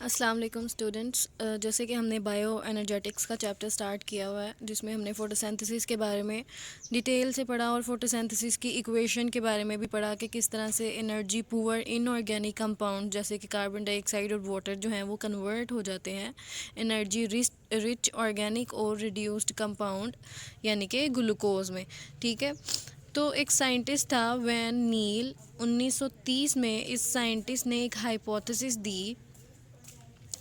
अस्सलाम वालेकुम स्टूडेंट्स। जैसे कि हमने बायो एनर्जेटिक्स का चैप्टर स्टार्ट किया हुआ है, जिसमें हमने फोटोसिंथेसिस के बारे में डिटेल से पढ़ा और फोटोसिंथेसिस की इक्वेशन के बारे में भी पढ़ा कि किस तरह से एनर्जी पुअर इनऑर्गेनिक कंपाउंड जैसे कि कार्बन डाइऑक्साइड और वाटर जो हैं वो कन्वर्ट हो जाते हैं एनर्जी रिच ऑर्गेनिक और रिड्यूस्ड कंपाउंड यानी कि ग्लूकोज में। ठीक है, तो एक साइंटिस्ट था वैन नील। 1930 में इस साइंटिस्ट ने एक हाइपोथेसिस दी।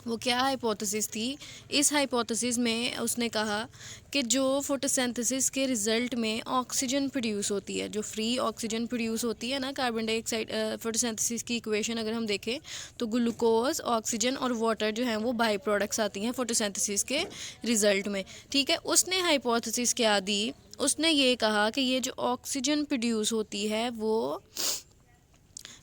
वो क्या हाइपोथेसिस थी? इस हाइपोथेसिस में उसने कहा कि जो फोटोसिंथेसिस के रिज़ल्ट में ऑक्सीजन प्रोड्यूस होती है, जो फ्री ऑक्सीजन प्रोड्यूस होती है ना, कार्बन डाइऑक्साइड, फोटोसिंथेसिस की इक्वेशन अगर हम देखें तो ग्लूकोज, ऑक्सीजन और वाटर जो हैं वो बाई प्रोडक्ट्स आती हैं फोटोसिंथेसिस के रिज़ल्ट में। ठीक है, उसने हाइपोथेसिस क्या दी? उसने ये कहा कि ये जो ऑक्सीजन प्रोड्यूस होती है वो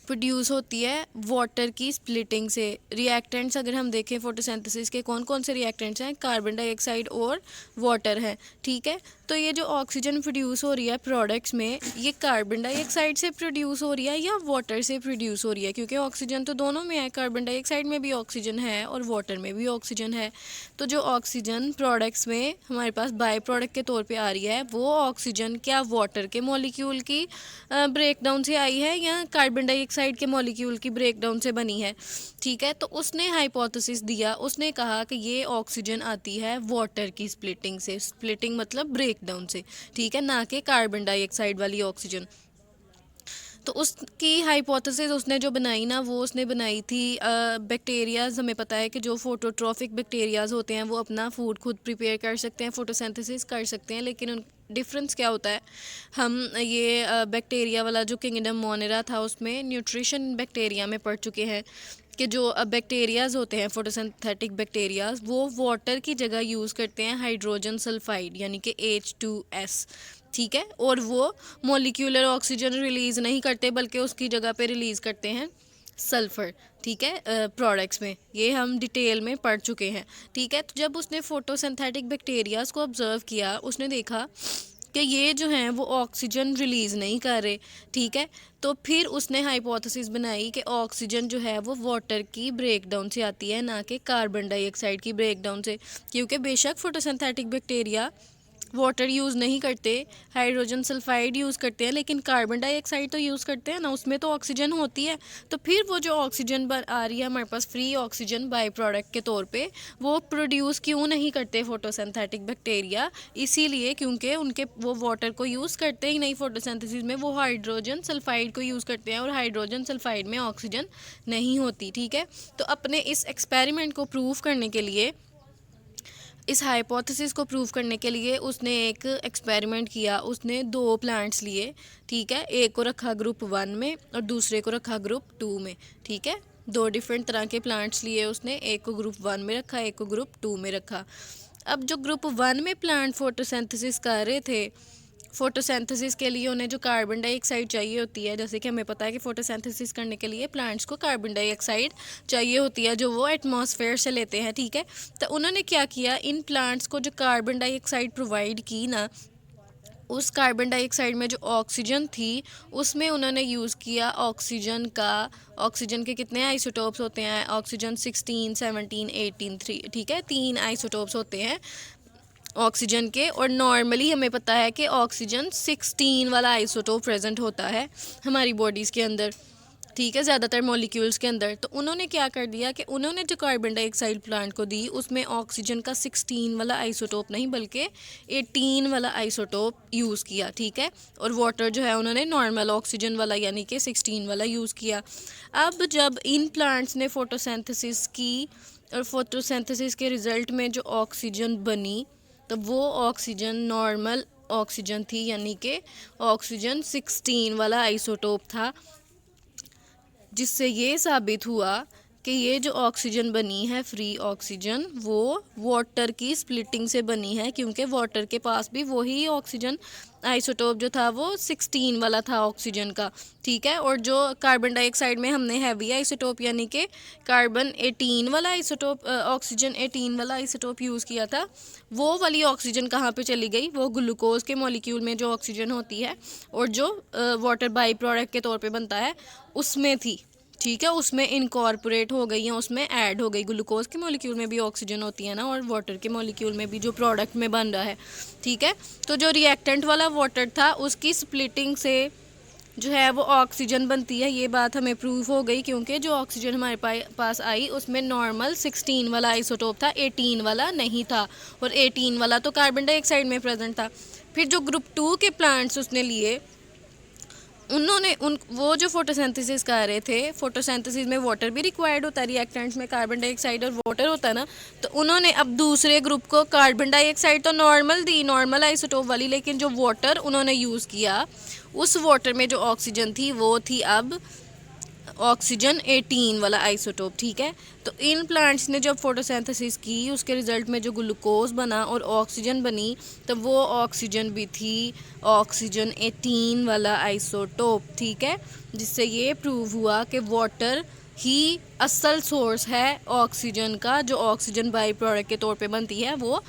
प्रोड्यूस होती है वाटर की स्प्लिटिंग से। रिएक्टेंट्स अगर हम देखें फोटोसिंथेसिस के, कौन कौन से रिएक्टेंट्स हैं? कार्बन डाइऑक्साइड और वाटर है। ठीक है, तो ये जो ऑक्सीजन प्रोड्यूस हो रही है प्रोडक्ट्स में, ये कार्बन डाइऑक्साइड से प्रोड्यूस हो रही है या वाटर से प्रोड्यूस हो रही है? क्योंकि ऑक्सीजन तो दोनों में है, कार्बन डाइऑक्साइड में भी ऑक्सीजन है और वाटर में भी ऑक्सीजन है। तो जो ऑक्सीजन प्रोडक्ट्स में हमारे पास बाय प्रोडक्ट के तौर पे आ रही है, वो ऑक्सीजन क्या वाटर के मॉलिक्यूल की ब्रेकडाउन से आई है या कार्बन डाइऑक्साइड के मॉलिक्यूल की ब्रेकडाउन से बनी है? ठीक है, तो उसने हाइपोथेसिस दिया, उसने कहा कि ये ऑक्सीजन आती है वाटर की स्प्लिटिंग से। स्प्लिटिंग मतलब ब्रेकडाउन से, ठीक है, ना कि कार्बन डाइऑक्साइड वाली ऑक्सीजन। तो उसकी हाइपोथेसिस उसने जो बनाई ना, वो उसने बनाई थी बैक्टीरियाज। हमें पता है कि जो फोटोट्रॉफिक बैक्टीरियाज होते हैं वो अपना फूड खुद प्रिपेयर कर सकते हैं, फोटोसिंथेसिस कर सकते हैं, लेकिन उन डिफरेंस क्या होता है? हम ये बैक्टीरिया वाला जो किंगडम मोनेरा था उसमें न्यूट्रिशन बैक्टीरिया में पढ़ चुके हैं कि जो बैक्टीरियाज होते हैं फोटोसिंथेटिक बैक्टीरियाज, वो वाटर की जगह यूज़ करते हैं हाइड्रोजन सल्फाइड यानी कि H2S। ठीक है, और वो मोलिक्यूलर ऑक्सीजन रिलीज़ नहीं करते बल्कि उसकी जगह पे रिलीज़ करते हैं सल्फ़र। ठीक है, प्रोडक्ट्स में ये हम डिटेल में पढ़ चुके हैं। ठीक है, तो जब उसने फोटोसिंथेटिक बैक्टीरियाज को ऑब्ज़र्व किया, उसने देखा कि ये जो हैं वो ऑक्सीजन रिलीज़ नहीं कर रहे। ठीक है, तो फिर उसने हाइपोथेसिस बनाई कि ऑक्सीजन जो है वो वाटर की ब्रेकडाउन से आती है, ना कि कार्बन डाइऑक्साइड की ब्रेकडाउन से। क्योंकि बेशक फोटोसिंथेटिक बैक्टीरिया वाटर यूज़ नहीं करते, हाइड्रोजन सल्फाइड यूज़ करते हैं, लेकिन कार्बन डाइऑक्साइड तो यूज़ करते हैं ना, उसमें तो ऑक्सीजन होती है। तो फिर वो जो ऑक्सीजन आ रही है हमारे पास फ्री ऑक्सीजन बाय प्रोडक्ट के तौर पे, वो प्रोड्यूस क्यों नहीं करते फोटोसिंथेटिक बैक्टीरिया? इसीलिए क्योंकि उनके वो वाटर को यूज़ करते ही नहीं फोटोसिंथेसिस में, वो हाइड्रोजन सल्फाइड को यूज़ करते हैं और हाइड्रोजन सल्फाइड में ऑक्सीजन नहीं होती। ठीक है, तो अपने इस एक्सपेरिमेंट को प्रूव करने के लिए, इस हाइपोथेसिस को प्रूव करने के लिए उसने एक एक्सपेरिमेंट किया। उसने दो प्लांट्स लिए। ठीक है, एक को रखा ग्रुप 1 में और दूसरे को रखा ग्रुप 2 में। ठीक है, दो डिफरेंट तरह के प्लांट्स लिए उसने, एक को ग्रुप 1 में रखा, एक को ग्रुप 2 में रखा। अब जो ग्रुप 1 में प्लांट फोटोसिंथेसिस कर रहे थे, फोटोसिंथेसिस के लिए उन्हें जो कार्बन डाइऑक्साइड चाहिए होती है, जैसे कि हमें पता है कि फोटोसिंथेसिस करने के लिए प्लांट्स को कार्बन डाइऑक्साइड चाहिए होती है जो वो एटमॉस्फेयर से लेते हैं। ठीक है, तो उन्होंने क्या किया, इन प्लांट्स को जो कार्बन डाइऑक्साइड प्रोवाइड की ना, उस कार्बन डाइऑक्साइड में जो ऑक्सीजन थी उसमें उन्होंने यूज़ किया ऑक्सीजन का। ऑक्सीजन के कितने आइसोटोप्स होते हैं? ऑक्सीजन 16, 17, 18, 3। ठीक है, 3 आइसोटोप्स होते हैं ऑक्सीजन के, और नॉर्मली हमें पता है कि ऑक्सीजन 16 वाला आइसोटोप प्रेजेंट होता है हमारी बॉडीज़ के अंदर। ठीक है, ज़्यादातर मॉलिक्यूल्स के अंदर। तो उन्होंने क्या कर दिया कि उन्होंने जो कार्बन डाइऑक्साइड प्लांट को दी उसमें ऑक्सीजन का 16 वाला आइसोटोप नहीं बल्कि 18 वाला आइसोटोप यूज़ किया। ठीक है, और वाटर जो है उन्होंने नॉर्मल ऑक्सीजन वाला यानी कि 16 वाला यूज़ किया। अब जब इन प्लांट्स ने फोटोसिंथेसिस की और फोटोसिंथेसिस के रिज़ल्ट में जो ऑक्सीजन बनी, तो वो ऑक्सीजन नॉर्मल ऑक्सीजन थी यानी कि ऑक्सीजन 16 वाला आइसोटोप था, जिससे ये साबित हुआ कि ये जो ऑक्सीजन बनी है फ्री ऑक्सीजन, वो वाटर की स्प्लिटिंग से बनी है, क्योंकि वाटर के पास भी वही ऑक्सीजन आइसोटोप जो था वो 16 वाला था ऑक्सीजन का। ठीक है, और जो कार्बन डाइऑक्साइड में हमने हैवी आइसोटोप यानी कि कार्बन 18 वाला आइसोटोप, ऑक्सीजन 18 वाला आइसोटोप यूज़ किया था, वो वाली ऑक्सीजन कहाँ पे चली गई? वो ग्लूकोज के मॉलिक्यूल में जो ऑक्सीजन होती है और जो वाटर बाई प्रोडक्ट के तौर पे बनता है उसमें थी। ठीक है, उसमें इनकॉर्पोरेट हो गई या उसमें ऐड हो गई। ग्लूकोज के मॉलिक्यूल में भी ऑक्सीजन होती है ना, और वाटर के मॉलिक्यूल में भी जो प्रोडक्ट में बन रहा है। ठीक है, तो जो रिएक्टेंट वाला वाटर था उसकी स्प्लिटिंग से जो है वो ऑक्सीजन बनती है। ये बात हमें प्रूव हो गई, क्योंकि जो ऑक्सीजन हमारे पास आई उसमें नॉर्मल 16 वाला आइसोटोप था, 18 वाला नहीं था। और 18 वाला तो कार्बन डाइऑक्साइड में प्रेजेंट था। फिर जो ग्रुप 2 के प्लांट्स उसने लिए, उन्होंने वो जो फोटोसिंथेसिस कर रहे थे, फोटोसिंथेसिस में वाटर भी रिक्वायर्ड होता है, रिएक्टेंट्स में कार्बन डाइऑक्साइड और वाटर होता है ना, तो उन्होंने अब दूसरे ग्रुप को कार्बन डाइऑक्साइड तो नॉर्मल दी, नॉर्मल आइसोटोप वाली, लेकिन जो वाटर उन्होंने यूज़ किया उस वाटर में जो ऑक्सीजन थी वो थी अब ऑक्सीजन 18 वाला आइसोटोप। ठीक है, तो इन प्लांट्स ने जब फोटोसिंथेसिस की उसके रिजल्ट में जो ग्लूकोज बना और ऑक्सीजन बनी, तो वो ऑक्सीजन भी थी ऑक्सीजन 18 वाला आइसोटोप। ठीक है, जिससे ये प्रूव हुआ कि वाटर ही असल सोर्स है ऑक्सीजन का। जो ऑक्सीजन बाई प्रोडक्ट के तौर पे बनती है वो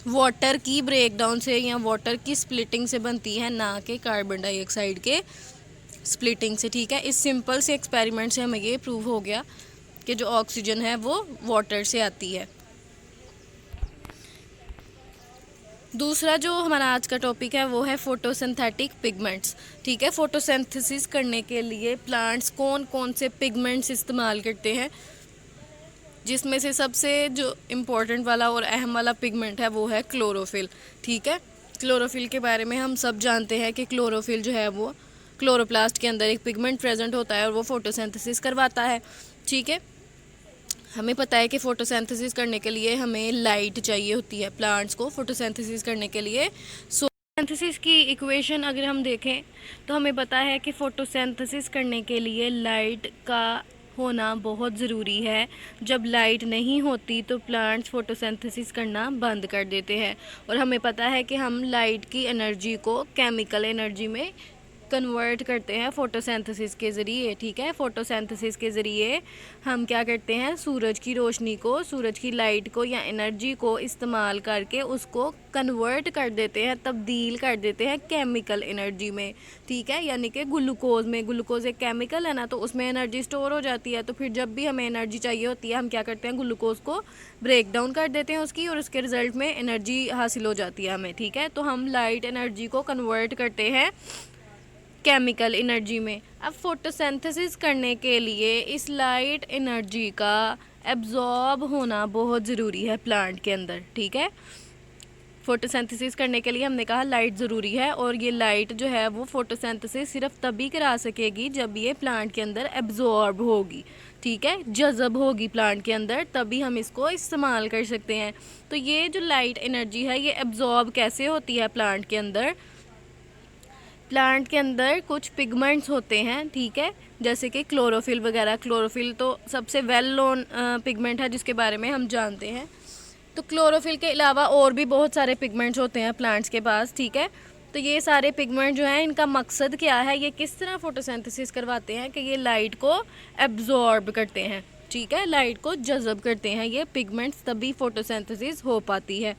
वाटर की ब्रेकडाउन से या वाटर की स्प्लिटिंग से बनती है, ना कि कार्बन डाइऑक्साइड के स्प्लिटिंग से। ठीक है, इस सिंपल से एक्सपेरिमेंट से हमें ये प्रूव हो गया कि जो ऑक्सीजन है वो वाटर से आती है। दूसरा जो हमारा आज का टॉपिक है वो है फोटोसिंथेटिक पिगमेंट्स। ठीक है, फोटोसिंथेसिस करने के लिए प्लांट्स कौन कौन से पिगमेंट्स इस्तेमाल करते हैं, जिसमें से सबसे जो इम्पोर्टेंट वाला और अहम वाला पिगमेंट है वो है क्लोरोफिल। ठीक है, क्लोरोफिल के बारे में हम सब जानते हैं कि क्लोरोफिल जो है वो क्लोरोप्लास्ट के अंदर एक पिगमेंट प्रेजेंट होता है और वो फोटोसिंथेसिस करवाता है। ठीक है, हमें पता है कि फोटोसिंथेसिस करने के लिए हमें लाइट चाहिए होती है। प्लांट्स को फोटोसिंथेसिस करने के लिए फोटोसिंथेसिस की इक्वेशन अगर हम देखें तो हमें पता है कि फोटोसिंथेसिस करने के लिए लाइट का होना बहुत ज़रूरी है। जब लाइट नहीं होती तो प्लांट्स फोटोसिंथेसिस करना बंद कर देते हैं। और हमें पता है कि हम लाइट की एनर्जी को केमिकल एनर्जी में कन्वर्ट करते हैं फोटोसिंथेसिस के ज़रिए। ठीक है, फोटोसिंथेसिस के ज़रिए हम क्या करते हैं, सूरज की रोशनी को, सूरज की लाइट को या एनर्जी को इस्तेमाल करके उसको कन्वर्ट कर देते हैं, तब्दील कर देते हैं केमिकल एनर्जी में। ठीक है, यानी कि ग्लूकोज में, ग्लूकोज एक केमिकल है ना, तो उसमें एनर्जी स्टोर हो जाती है। तो फिर जब भी हमें एनर्जी चाहिए होती है हम क्या करते हैं, ग्लूकोज को ब्रेक डाउन कर देते हैं उसकी, और उसके रिज़ल्ट में एनर्जी हासिल हो जाती है हमें। ठीक है, तो हम लाइट एनर्जी को कन्वर्ट करते हैं केमिकल एनर्जी में। अब फोटोसिंथेसिस करने के लिए इस लाइट एनर्जी का एब्जॉर्ब होना बहुत ज़रूरी है प्लांट के अंदर। ठीक है, फोटोसिंथेसिस करने के लिए हमने कहा लाइट ज़रूरी है, और ये लाइट जो है वो फोटोसिंथेसिस सिर्फ तभी करा सकेगी जब ये प्लांट के अंदर एब्जॉर्ब होगी। ठीक है, जज़ब होगी प्लांट के अंदर, तभी हम इसको इस्तेमाल कर सकते हैं। तो ये जो लाइट एनर्जी है ये एब्जॉर्ब कैसे होती है प्लांट के अंदर, प्लांट के अंदर कुछ पिगमेंट्स होते हैं। ठीक है, जैसे कि क्लोरोफिल वगैरह। क्लोरोफिल तो सबसे वेल नोन पिगमेंट है जिसके बारे में हम जानते हैं। तो क्लोरोफिल के अलावा और भी बहुत सारे पिगमेंट्स होते हैं प्लांट्स के पास। ठीक है, तो ये सारे पिगमेंट जो हैं इनका मकसद क्या है, ये किस तरह फोटोसिंथेसिस करवाते हैं कि ये लाइट को एब्जॉर्ब करते हैं। ठीक है, लाइट को जज़ब करते हैं ये पिगमेंट्स, तभी फोटोसिंथेसिस हो पाती है।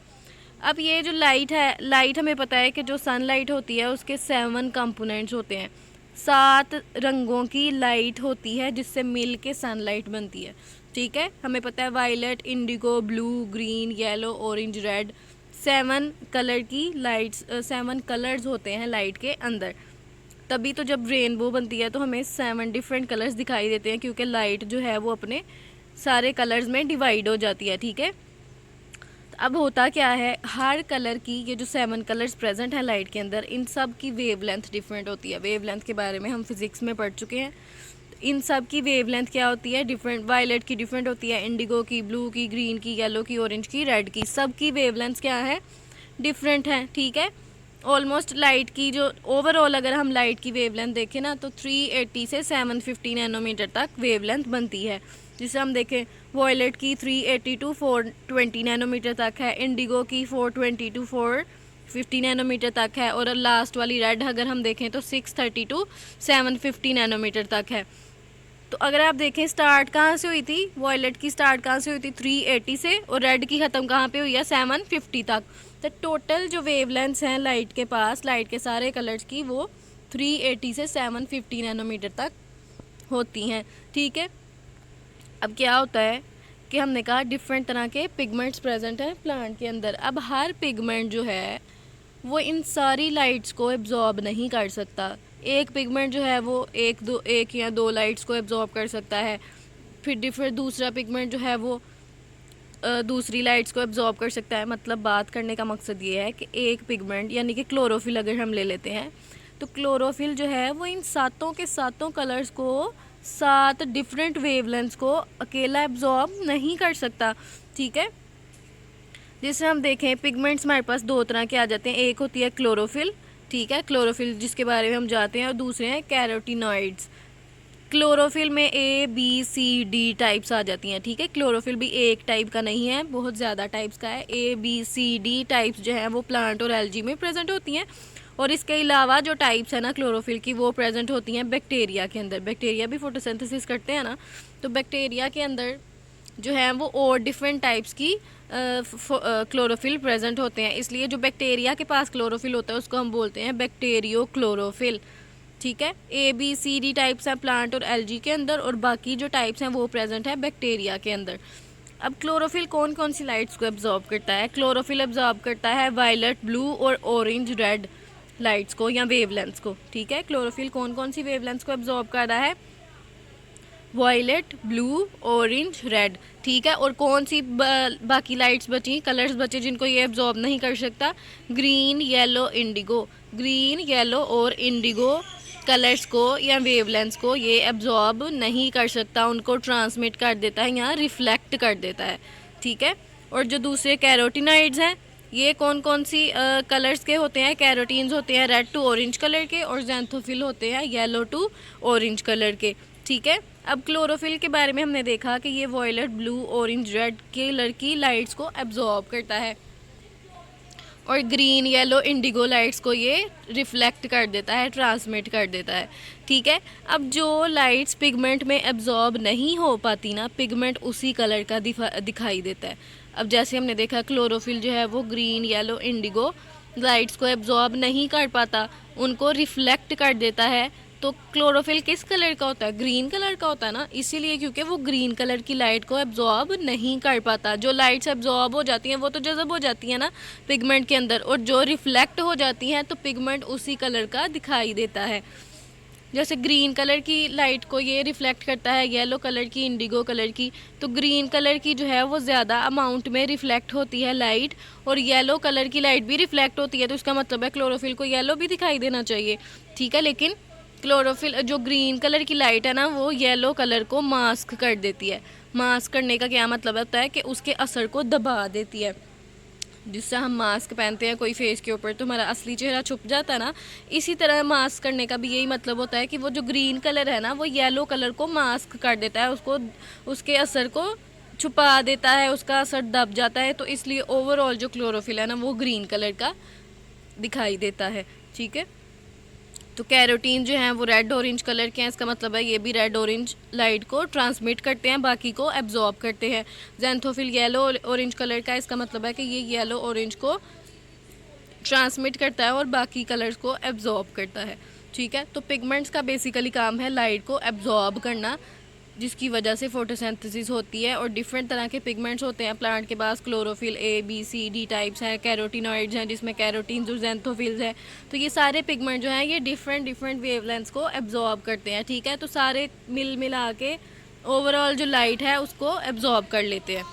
अब ये जो लाइट है, लाइट हमें पता है कि जो सनलाइट होती है उसके 7 कंपोनेंट्स होते हैं, 7 रंगों की लाइट होती है जिससे मिल के सनलाइट बनती है। ठीक है, हमें पता है violet, indigo, blue, green, yellow, orange, red, 7 colour की लाइट्स, 7 कलर्स होते हैं लाइट के अंदर। तभी तो जब रेनबो बनती है तो हमें 7 डिफरेंट कलर्स दिखाई देते हैं, क्योंकि लाइट जो है वो अपने सारे कलर्स में डिवाइड हो जाती है। ठीक है, अब होता क्या है, हर कलर की ये जो 7 कलर्स प्रेजेंट हैं लाइट के अंदर, इन सब की वेवलेंथ डिफरेंट होती है। वेवलेंथ के बारे में हम फिज़िक्स में पढ़ चुके हैं। इन सब की वेवलेंथ क्या होती है, डिफरेंट। वायलेट की डिफरेंट होती है, इंडिगो की, ब्लू की, ग्रीन की, येलो की, ऑरेंज की, रेड की, सब की वेवलेंथ क्या है, डिफरेंट है। ठीक है, ऑलमोस्ट लाइट की जो ओवरऑल अगर हम लाइट की वेवलेंथ देखें ना तो 380 से 750 नैनोमीटर तक वेवलेंथ बनती है। जिसे हम देखें वॉयलेट की 380 टू 420 नैनोमीटर तक है, इंडिगो की 420 टू 450 नैनोमीटर तक है, और लास्ट वाली रेड अगर हम देखें तो 630 टू 750 नैनोमीटर तक है। तो अगर आप देखें स्टार्ट कहाँ से हुई थी, वॉयलेट की स्टार्ट कहाँ से हुई थी 380 से, और रेड की ख़त्म कहाँ पे हुई है 750 तक। तो टोटल जो वेवलेंथ्स हैं लाइट के पास, लाइट के सारे कलर्स की, वो 380 से 750 नैनोमीटर तक होती हैं, ठीक है। अब क्या होता है कि हमने कहा डिफरेंट तरह के पिगमेंट्स प्रेजेंट हैं प्लांट के अंदर। अब हर पिगमेंट जो है वो इन सारी लाइट्स को एब्जॉर्ब नहीं कर सकता। एक पिगमेंट जो है वो एक या दो लाइट्स को एब्जॉर्ब कर सकता है, फिर दूसरा पिगमेंट जो है वो दूसरी लाइट्स को एब्जॉर्ब कर सकता है। मतलब बात करने का मकसद ये है कि एक पिगमेंट यानी कि क्लोरोफिल अगर हम ले लेते हैं तो क्लोरोफिल जो है वो इन सातों के सातों कलर्स को 7 डिफरेंट वेवलेंथ्स को अकेला एब्जॉर्ब नहीं कर सकता, ठीक है। जैसे हम देखें पिगमेंट्स हमारे पास दो तरह के आ जाते हैं, एक होती है क्लोरोफिल, ठीक है, क्लोरोफिल जिसके बारे में हम जानते हैं, और दूसरे हैं कैरोटीनॉइड्स। क्लोरोफिल में A B C D types आ जाती हैं, ठीक है। क्लोरोफिल भी एक टाइप का नहीं है, बहुत ज़्यादा टाइप्स का है। A B C D types जो हैं वो प्लांट और एल्गी में प्रेजेंट होती हैं। और इसके अलावा जो टाइप्स है ना क्लोरोफिल की वो प्रेजेंट होती हैं बैक्टीरिया के अंदर। बैक्टीरिया भी फोटोसिंथेसिस करते हैं ना, तो बैक्टीरिया के अंदर जो है वो और डिफरेंट टाइप्स की क्लोरोफिल प्रेजेंट होते हैं। इसलिए जो बैक्टीरिया के पास क्लोरोफिल होता है उसको हम बोलते हैं बैक्टीरियो क्लोरोफिल, ठीक है। A B C D types हैं प्लांट और एल्गी के अंदर, और बाकी जो टाइप्स हैं वो प्रेजेंट है बैक्टीरिया के अंदर। अब क्लोरोफिल कौन कौन सी लाइट्स को एब्जॉर्ब करता है? क्लोरोफिल एब्जॉर्ब करता है वायलेट, ब्लू और ऑरेंज रेड लाइट्स को या वेवलेंथ्स को, ठीक है। क्लोरोफिल कौन कौन सी वेवलेंथ्स को एब्जॉर्ब कर रहा है? वायलेट, ब्लू, ऑरेंज, रेड, ठीक है। और कौन सी बाकी लाइट्स बची, कलर्स बचे जिनको ये एब्जॉर्ब नहीं कर सकता? Green, yellow, Indigo. Green, yellow और इंडिगो कलर्स को या वेवलेंथ्स को ये एब्जॉर्ब नहीं कर सकता, उनको ट्रांसमिट कर देता है या रिफ्लेक्ट कर देता है, ठीक है। और जो दूसरे कैरोटीनॉइड्स हैं ये कौन कौन सी कलर्स के होते हैं? कैरोटीन्स होते हैं रेड टू ऑरेंज कलर के, और ज़ैंथोफिल होते हैं येलो टू ऑरेंज कलर के, ठीक है। अब क्लोरोफिल के बारे में हमने देखा कि ये violet, blue, orange, red colour की लाइट्स को एब्जॉर्ब करता है, और ग्रीन, येलो, इंडिगो लाइट्स को ये रिफ्लेक्ट कर देता है, ट्रांसमिट कर देता है, ठीक है। अब जो लाइट्स पिगमेंट में एब्जॉर्ब नहीं हो पाती ना, पिगमेंट उसी कलर का दिखाई देता है। अब जैसे हमने देखा क्लोरोफिल जो है वो ग्रीन, येलो, इंडिगो लाइट्स को एब्जॉर्ब नहीं कर पाता, उनको रिफ्लेक्ट कर देता है। तो क्लोरोफिल किस कलर का होता है? ग्रीन कलर का होता है ना, इसीलिए क्योंकि वो ग्रीन कलर की लाइट को एब्जॉर्ब नहीं कर पाता। जो लाइट्स एब्जॉर्ब हो जाती हैं वो तो जज़ब हो जाती हैं ना पिगमेंट के अंदर, और जो रिफ्लेक्ट हो जाती हैं तो पिगमेंट उसी कलर का दिखाई देता है। जैसे ग्रीन कलर की लाइट को ये रिफ्लेक्ट करता है, येलो कलर की, इंडिगो कलर की, तो ग्रीन कलर की जो है वो ज़्यादा अमाउंट में रिफ्लेक्ट होती है लाइट, और येलो कलर की लाइट भी रिफ्लेक्ट होती है। तो इसका मतलब है क्लोरोफिल को येलो भी दिखाई देना चाहिए, ठीक है। लेकिन क्लोरोफिल जो ग्रीन कलर की लाइट है ना वो येलो कलर को मास्क कर देती है। मास्क करने का क्या मतलब होता है कि उसके असर को दबा देती है। जिससे हम मास्क पहनते हैं कोई फेस के ऊपर तो हमारा असली चेहरा छुप जाता है ना, इसी तरह मास्क करने का भी यही मतलब होता है कि वो जो ग्रीन कलर है ना वो येलो कलर को मास्क कर देता है, उसको उसके असर को छुपा देता है, उसका असर दब जाता है। तो इसलिए ओवरऑल जो क्लोरोफिल है ना वो ग्रीन कलर का दिखाई देता है, ठीक है। तो कैरोटीन जो हैं वो रेड ऑरेंज कलर के हैं, इसका मतलब है ये भी रेड ऑरेंज लाइट को ट्रांसमिट करते हैं, बाकी को एब्जॉर्ब करते हैं। ज़ैंथोफिल येलो ऑरेंज कलर का है, इसका मतलब है कि ये येलो ऑरेंज को ट्रांसमिट करता है और बाकी कलर्स को एब्जॉर्ब करता है, ठीक है। तो पिगमेंट्स का बेसिकली काम है लाइट को एब्जॉर्ब करना, जिसकी वजह से फोटोसिंथेसिस होती है। और डिफरेंट तरह के पिगमेंट्स होते हैं प्लांट के पास, chlorophyll A B C D types हैं, कैरोटीनॉइड्स हैं जिसमें कैरोटीन्स और ज़ैंथोफिल्स हैं। तो ये सारे पिगमेंट जो हैं ये डिफरेंट वेवलेंथ्स को एब्जॉर्ब करते हैं, ठीक है। तो सारे मिला के ओवरऑल जो लाइट है उसको एब्जॉर्ब कर लेते हैं।